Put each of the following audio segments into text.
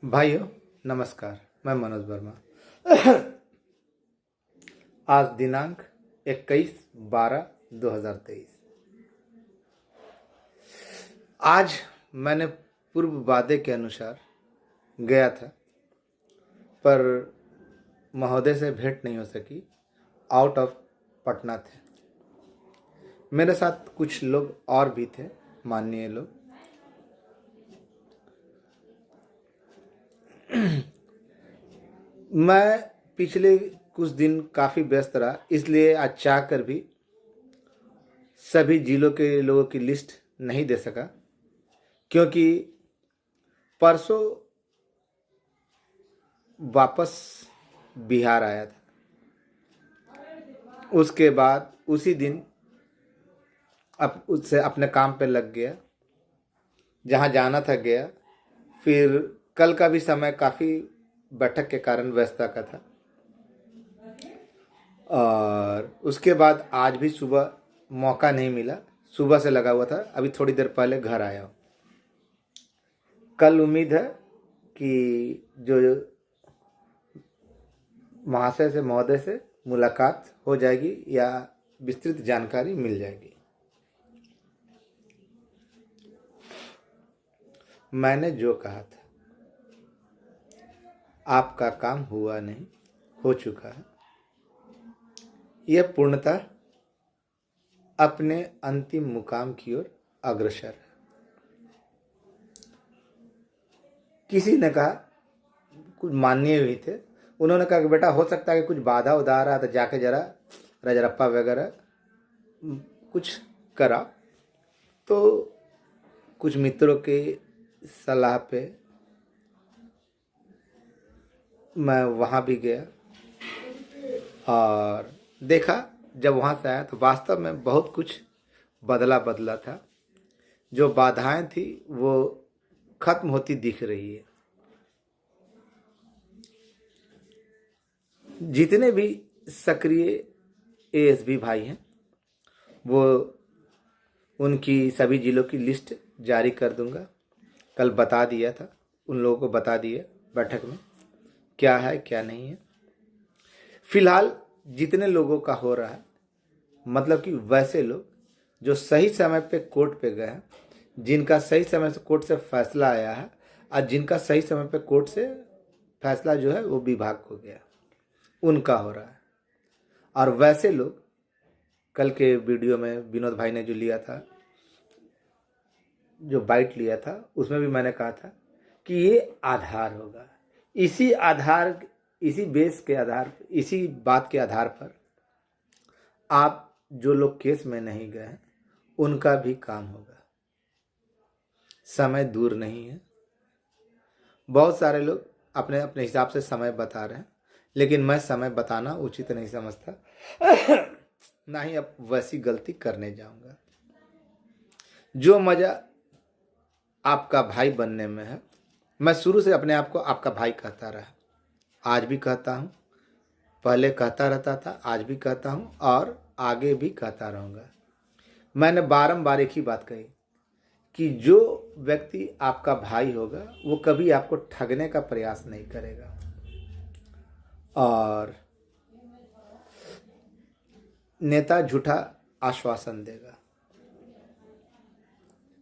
भाइयों नमस्कार। मैं मनोज वर्मा। आज दिनांक 21/12/2023। आज मैंने पूर्व वादे के अनुसार गया था, पर महोदय से भेंट नहीं हो सकी। आउट ऑफ पटना थे। मेरे साथ कुछ लोग और भी थे, माननीय लोग। मैं पिछले कुछ दिन काफ़ी व्यस्त रहा, इसलिए आज चाह कर भी सभी जिलों के लोगों की लिस्ट नहीं दे सका, क्योंकि परसों वापस बिहार आया था। उसके बाद उसी दिन उससे अपने काम पे लग गया, जहाँ जाना था गया। फिर कल का भी समय काफ़ी बैठक के कारण व्यस्तता का था, और उसके बाद आज भी सुबह मौका नहीं मिला। सुबह से लगा हुआ था, अभी थोड़ी देर पहले घर आया हूँ। कल उम्मीद है कि जो महाशय से महोदय से मुलाकात हो जाएगी या विस्तृत जानकारी मिल जाएगी। मैंने जो कहा था, आपका काम हुआ नहीं, हो चुका है। यह पूर्णतः अपने अंतिम मुकाम की ओर अग्रसर है। किसी ने कहा, कुछ माननीय भी थे, उन्होंने कहा कि बेटा हो सकता है कि कुछ बाधा उधा आ रहा तो जाके जरा रजरप्पा वगैरह कुछ करा। तो कुछ मित्रों के सलाह पे मैं वहाँ भी गया और देखा। जब वहाँ से आया तो वास्तव में बहुत कुछ बदला था। जो बाधाएं थी वो खत्म होती दिख रही है। जितने भी सक्रिय एएसबी भाई हैं, वो उनकी सभी जिलों की लिस्ट जारी कर दूंगा। कल बता दिया था, उन लोगों को बता दिया बैठक में क्या है क्या नहीं है। फिलहाल जितने लोगों का हो रहा है, मतलब कि वैसे लोग जो सही समय पे कोर्ट पे गए हैं, जिनका सही समय से कोर्ट से फैसला आया है, और जिनका सही समय पे कोर्ट से फैसला जो है वो विभाग को गया, उनका हो रहा है। और वैसे लोग, कल के वीडियो में विनोद भाई ने जो लिया था, जो बाइट लिया था, उसमें भी मैंने कहा था कि ये आधार होगा। इसी आधार, इसी बेस के आधार, इसी बात के आधार पर आप जो लोग केस में नहीं गए हैं उनका भी काम होगा। समय दूर नहीं है। बहुत सारे लोग अपने अपने हिसाब से समय बता रहे हैं, लेकिन मैं समय बताना उचित नहीं समझता, ना ही अब वैसी गलती करने जाऊंगा। जो मजा आपका भाई बनने में है, मैं शुरू से अपने आप को आपका भाई कहता रहा, आज भी कहता हूँ, पहले कहता रहता था, आज भी कहता हूँ और आगे भी कहता रहूँगा। मैंने बारंबार एक ही बात कही कि जो व्यक्ति आपका भाई होगा वो कभी आपको ठगने का प्रयास नहीं करेगा और नेता झूठा आश्वासन देगा।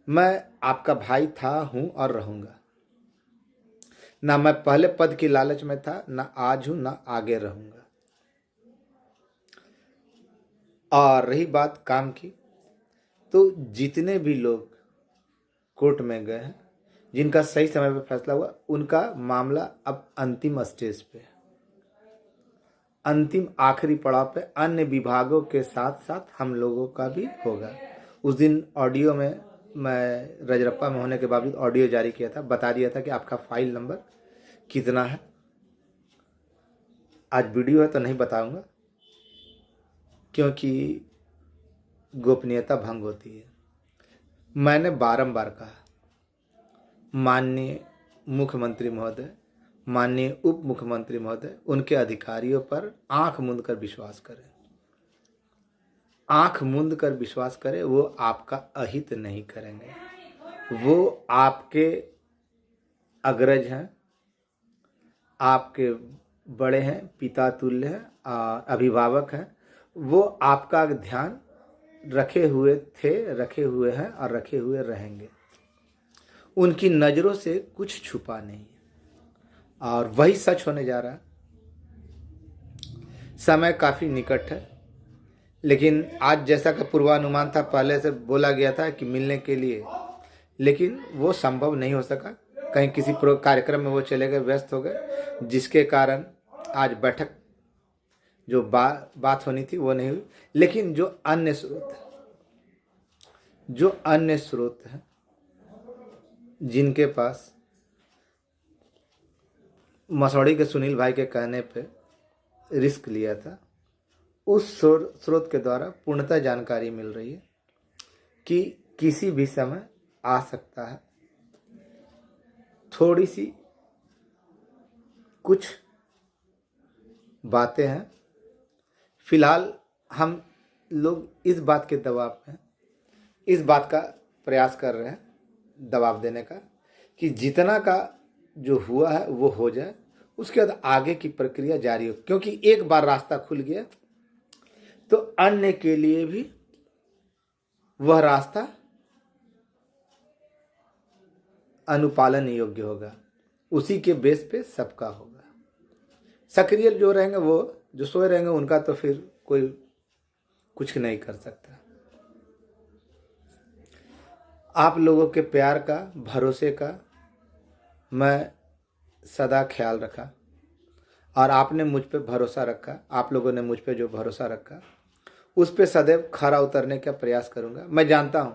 मैं आपका भाई था, हूं और रहूंगा। ना मैं पहले पद की लालच में था, ना आज हूं, ना आगे रहूंगा। और रही बात काम की, तो जितने भी लोग कोर्ट में गए हैं, जिनका सही समय पर फैसला हुआ, उनका मामला अब अंतिम स्टेज पे है, अंतिम आखिरी पड़ाव पे। अन्य विभागों के साथ साथ हम लोगों का भी होगा। उस दिन ऑडियो में, मैं रजरप्पा में होने के बावजूद ऑडियो जारी किया था, बता दिया था कि आपका फाइल नंबर कितना है। आज वीडियो है तो नहीं बताऊंगा, क्योंकि गोपनीयता भंग होती है। मैंने बारंबार कहा, माननीय मुख्यमंत्री महोदय, माननीय उप मुख्यमंत्री महोदय, उनके अधिकारियों पर आंख मूंद कर विश्वास करें। आंख मूंद कर विश्वास करें, वो आपका अहित नहीं करेंगे। वो आपके अग्रज हैं, आपके बड़े हैं, पिता तुल्य हैं, अभिभावक हैं, वो आपका ध्यान रखे हुए थे, रखे हुए हैं और रखे हुए रहेंगे। उनकी नज़रों से कुछ छुपा नहीं और वही सच होने जा रहा है। समय काफ़ी निकट है, लेकिन आज जैसा कि पूर्वानुमान था, पहले से बोला गया था कि मिलने के लिए, लेकिन वो संभव नहीं हो सका। कहीं किसी कार्यक्रम में वो चले गए, व्यस्त हो गए, जिसके कारण आज बैठक जो बात होनी थी वो नहीं हुई। लेकिन जो अन्य स्रोत हैं जिनके पास मसौड़ी के सुनील भाई के कहने पे रिस्क लिया था, उस स्रोत के द्वारा पूर्णतः जानकारी मिल रही है कि किसी भी समय आ सकता है। थोड़ी सी कुछ बातें हैं। फिलहाल हम लोग इस बात के दबाव में, इस बात का प्रयास कर रहे हैं दबाव देने का कि जितना का जो हुआ है वो हो जाए, उसके बाद आगे की प्रक्रिया जारी हो। क्योंकि एक बार रास्ता खुल गया तो अन्य के लिए भी वह रास्ता अनुपालन योग्य होगा, उसी के बेस पे सबका होगा। सक्रिय जो रहेंगे, वो जो सोए रहेंगे, उनका तो फिर कोई कुछ नहीं कर सकता। आप लोगों के प्यार का, भरोसे का मैं सदा ख्याल रखा और आपने मुझ पे भरोसा रखा। आप लोगों ने मुझ पे जो भरोसा रखा, उस पे सदैव खरा उतरने का प्रयास करूंगा। मैं जानता हूं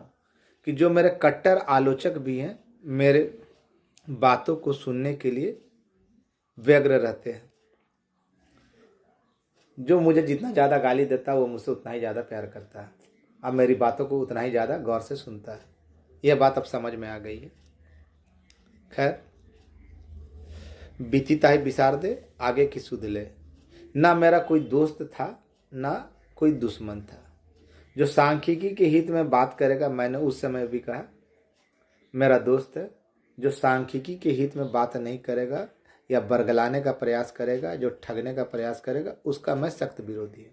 कि जो मेरे कट्टर आलोचक भी हैं, मेरे बातों को सुनने के लिए व्यग्र रहते हैं। जो मुझे जितना ज़्यादा गाली देता है, वो मुझसे उतना ही ज़्यादा प्यार करता है, अब मेरी बातों को उतना ही ज़्यादा गौर से सुनता है। यह बात अब समझ में आ गई है। खैर, बीती ताई बिसार दे, आगे की सुध ले। ना मेरा कोई दोस्त था, ना कोई दुश्मन था। जो सांख्यिकी के हित में बात करेगा, मैंने उस समय भी कहा, मेरा दोस्त है। जो सांख्यिकी के हित में बात नहीं करेगा या बरगलाने का प्रयास करेगा, जो ठगने का प्रयास करेगा, उसका मैं सख्त विरोधी हूं।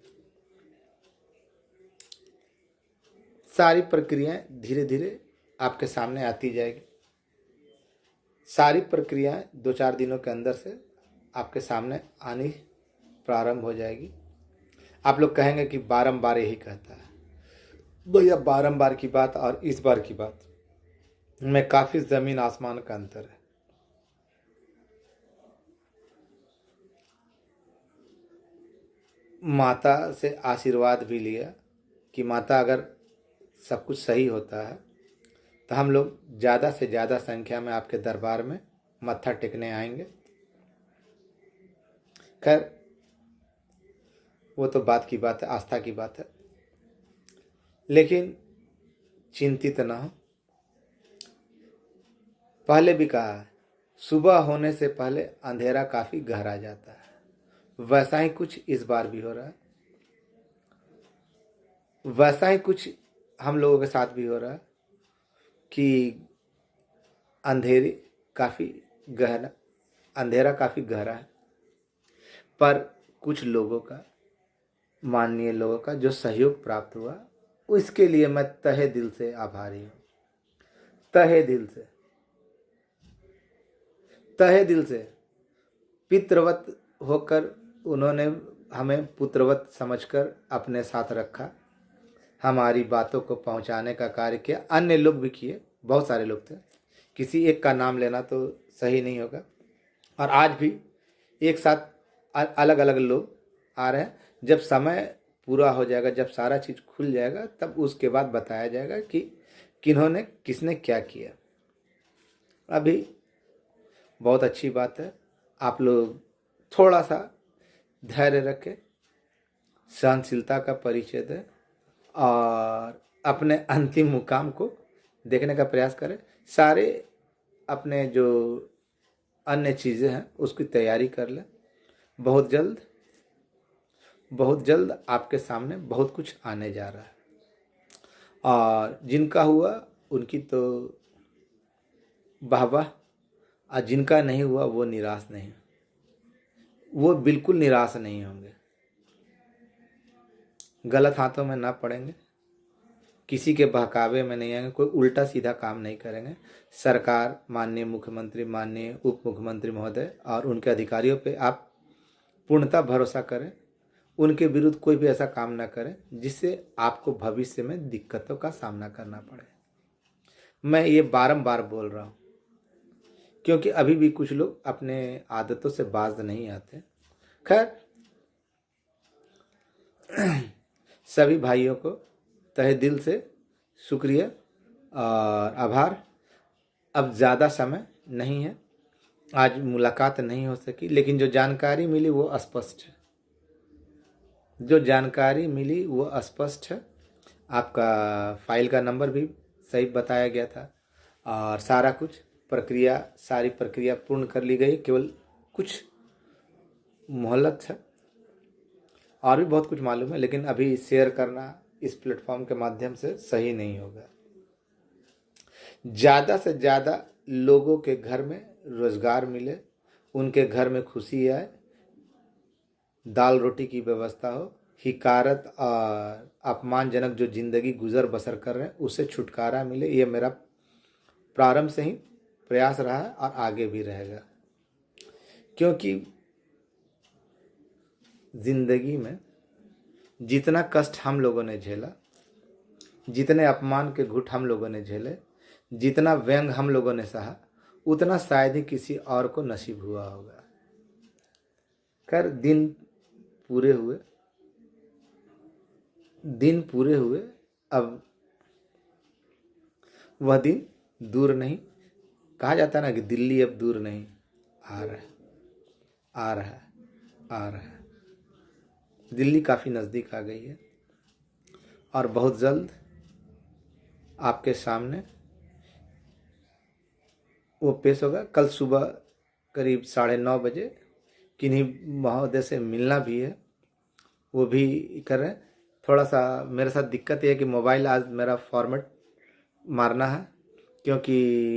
सारी प्रक्रियाएं धीरे धीरे आपके सामने आती जाएगी। सारी प्रक्रियाएं 2-4 दिनों के अंदर से आपके सामने आनी प्रारंभ हो जाएगी। आप लोग कहेंगे कि बारंबार यही कहता है। भैया, बारंबार की बात और इस बार की बात में काफी जमीन आसमान का अंतर है। माता से आशीर्वाद भी लिया कि माता, अगर सब कुछ सही होता है तो हम लोग ज़्यादा से ज़्यादा संख्या में आपके दरबार में मत्था टेकने आएंगे। खैर, वो तो बात की बात है, आस्था की बात है। लेकिन चिंतित न हो। पहले भी कहा है, सुबह होने से पहले अंधेरा काफ़ी गहरा जाता है। वैसा ही कुछ इस बार भी हो रहा है। वैसा ही कुछ हम लोगों के साथ भी हो रहा है कि अंधेरा काफ़ी गहरा है। पर कुछ लोगों का, माननीय लोगों का जो सहयोग प्राप्त हुआ, उसके लिए मैं तहे दिल से आभारी हूँ। तहे दिल से पितृवत होकर उन्होंने हमें पुत्रवत समझकर अपने साथ रखा, हमारी बातों को पहुंचाने का कार्य किया। अन्य लोग भी किए, बहुत सारे लोग थे, किसी एक का नाम लेना तो सही नहीं होगा। और आज भी एक साथ अलग अलग लोग आ रहे हैं। जब समय पूरा हो जाएगा, जब सारा चीज़ खुल जाएगा, तब उसके बाद बताया जाएगा कि किन्होंने, किसने क्या किया। अभी बहुत अच्छी बात है, आप लोग थोड़ा सा धैर्य रखें, सहनशीलता का परिचय दें और अपने अंतिम मुकाम को देखने का प्रयास करें। सारे अपने जो अन्य चीज़ें हैं उसकी तैयारी कर लें। बहुत जल्द आपके सामने बहुत कुछ आने जा रहा है। और जिनका हुआ उनकी तो वाहवाह, और जिनका नहीं हुआ वो निराश नहीं। वो बिल्कुल निराश नहीं होंगे, गलत हाथों में ना पड़ेंगे, किसी के बहकावे में नहीं आएंगे, कोई उल्टा सीधा काम नहीं करेंगे। सरकार, माननीय मुख्यमंत्री, माननीय उप मुख्यमंत्री महोदय और उनके अधिकारियों पे आप पूर्णतः भरोसा करें। उनके विरुद्ध कोई भी ऐसा काम ना करें जिससे आपको भविष्य में दिक्कतों का सामना करना पड़े। मैं ये बारंबार बोल रहा हूँ क्योंकि अभी भी कुछ लोग अपने आदतों से बाज नहीं आते। खैर, सभी भाइयों को तहे दिल से शुक्रिया और आभार। अब ज़्यादा समय नहीं है, आज मुलाकात नहीं हो सकी, लेकिन जो जानकारी मिली वो स्पष्ट है, जो जानकारी मिली वो स्पष्ट है। आपका फाइल का नंबर भी सही बताया गया था और सारा कुछ सारी प्रक्रिया पूर्ण कर ली गई। केवल कुछ मोहलत है, और भी बहुत कुछ मालूम है, लेकिन अभी शेयर करना इस प्लेटफॉर्म के माध्यम से सही नहीं होगा। ज़्यादा से ज़्यादा लोगों के घर में रोजगार मिले, उनके घर में खुशी आए, दाल रोटी की व्यवस्था हो, हिकारत और अपमानजनक जो जिंदगी गुजर बसर कर रहे हैं उससे छुटकारा मिले। ये मेरा प्रारंभ से ही प्रयास रहा है और आगे भी रहेगा, क्योंकि जिंदगी में जितना कष्ट हम लोगों ने झेला, जितने अपमान के घुट हम लोगों ने झेले, जितना व्यंग हम लोगों ने सहा, उतना शायद ही किसी और को नसीब हुआ होगा। खैर, दिन पूरे हुए, अब वह दिन दूर नहीं। कहा जाता है ना कि दिल्ली अब दूर नहीं, आ रहा है, आ रहा है, आ रहा है। दिल्ली काफ़ी नज़दीक आ गई है और बहुत जल्द आपके सामने वो पेश होगा। कल सुबह करीब 9:30 बजे किन्हीं महोदय से मिलना भी है, वो भी कर रहे हैं। थोड़ा सा मेरे साथ दिक्कत ये है कि मोबाइल आज मेरा फॉर्मेट मारना है, क्योंकि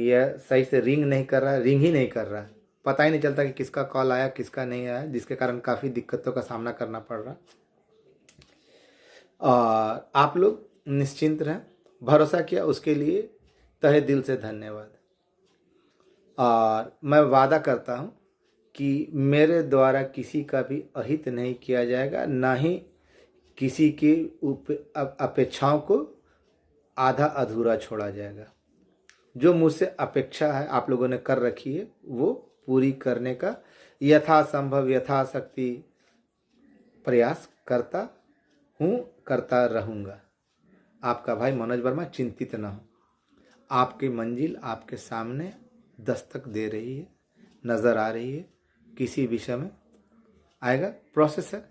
यह सही से रिंग नहीं कर रहा है, रिंग ही नहीं कर रहा है, पता ही नहीं चलता कि किसका कॉल आया किसका नहीं आया, जिसके कारण काफ़ी दिक्कतों का सामना करना पड़ रहा। और आप लोग निश्चिंत रहें, भरोसा किया उसके लिए तहे दिल से धन्यवाद। और मैं वादा करता हूँ कि मेरे द्वारा किसी का भी अहित नहीं किया जाएगा, ना ही किसी की अपेक्षाओं को आधा अधूरा छोड़ा जाएगा। जो मुझसे अपेक्षा है आप लोगों ने कर रखी है, वो पूरी करने का यथासंभव यथाशक्ति प्रयास करता हूँ, करता रहूँगा। आपका भाई मनोज वर्मा, चिंतित न हो, आपकी मंजिल आपके सामने दस्तक दे रही है, नज़र आ रही है, किसी विषय में आएगा। प्रोसेस है,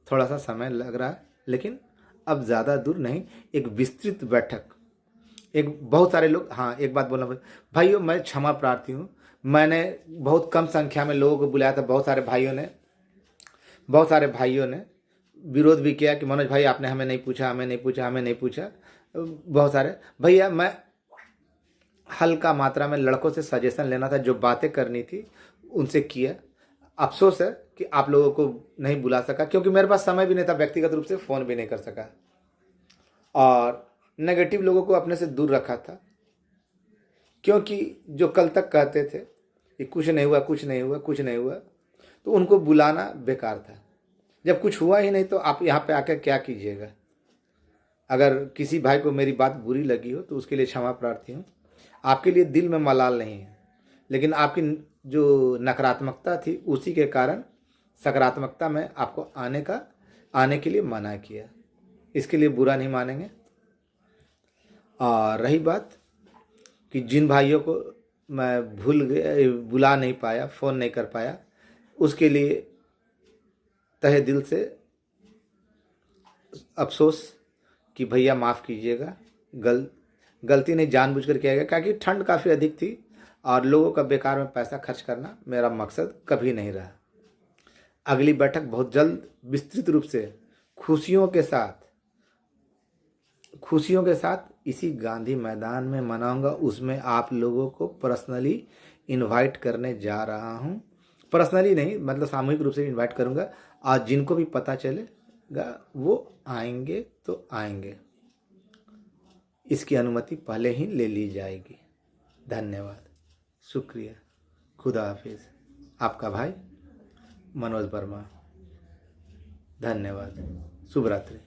थोड़ा सा समय लग रहा है, लेकिन अब ज़्यादा दूर नहीं। एक विस्तृत बैठक, एक बहुत सारे लोग, हाँ एक बात बोलना भाइयों, मैं क्षमा प्रार्थी हूँ, मैंने बहुत कम संख्या में लोगों को बुलाया था। बहुत सारे भाइयों ने विरोध भी किया कि मनोज भाई आपने हमें नहीं पूछा, हमें नहीं पूछा। बहुत सारे भैया, मैं हल्का मात्रा में लड़कों से सजेशन लेना था, जो बातें करनी थी उनसे किया। अफसोस है कि आप लोगों को नहीं बुला सका, क्योंकि मेरे पास समय भी नहीं था, व्यक्तिगत रूप से फ़ोन भी नहीं कर सका, और नेगेटिव लोगों को अपने से दूर रखा था, क्योंकि जो कल तक कहते थे कि कुछ नहीं हुआ, तो उनको बुलाना बेकार था। जब कुछ हुआ ही नहीं तो आप यहाँ पे आकर क्या कीजिएगा। अगर किसी भाई को मेरी बात बुरी लगी हो तो उसके लिए क्षमा प्रार्थी हूँ। आपके लिए दिल में मलाल नहीं है, लेकिन आपकी जो नकारात्मकता थी उसी के कारण सकारात्मकता में आपको आने के लिए मना किया। इसके लिए बुरा नहीं मानेंगे। और रही बात कि जिन भाइयों को मैं बुला नहीं पाया, फ़ोन नहीं कर पाया, उसके लिए तहे दिल से अफसोस कि भैया माफ़ कीजिएगा। गलती नहीं, जानबूझकर किया गया, क्योंकि ठंड काफ़ी अधिक थी और लोगों का बेकार में पैसा खर्च करना मेरा मकसद कभी नहीं रहा। अगली बैठक बहुत जल्द विस्तृत रूप से खुशियों के साथ इसी गांधी मैदान में मनाऊंगा। उसमें आप लोगों को पर्सनली इनवाइट करने जा रहा हूं। पर्सनली नहीं, मतलब सामूहिक रूप से इनवाइट करूँगा, और जिनको भी पता चलेगा वो आएंगे तो आएंगे। इसकी अनुमति पहले ही ले ली जाएगी। धन्यवाद, शुक्रिया, खुदा हाफिज। आपका भाई मनोज वर्मा। धन्यवाद, शुभ रात्रि।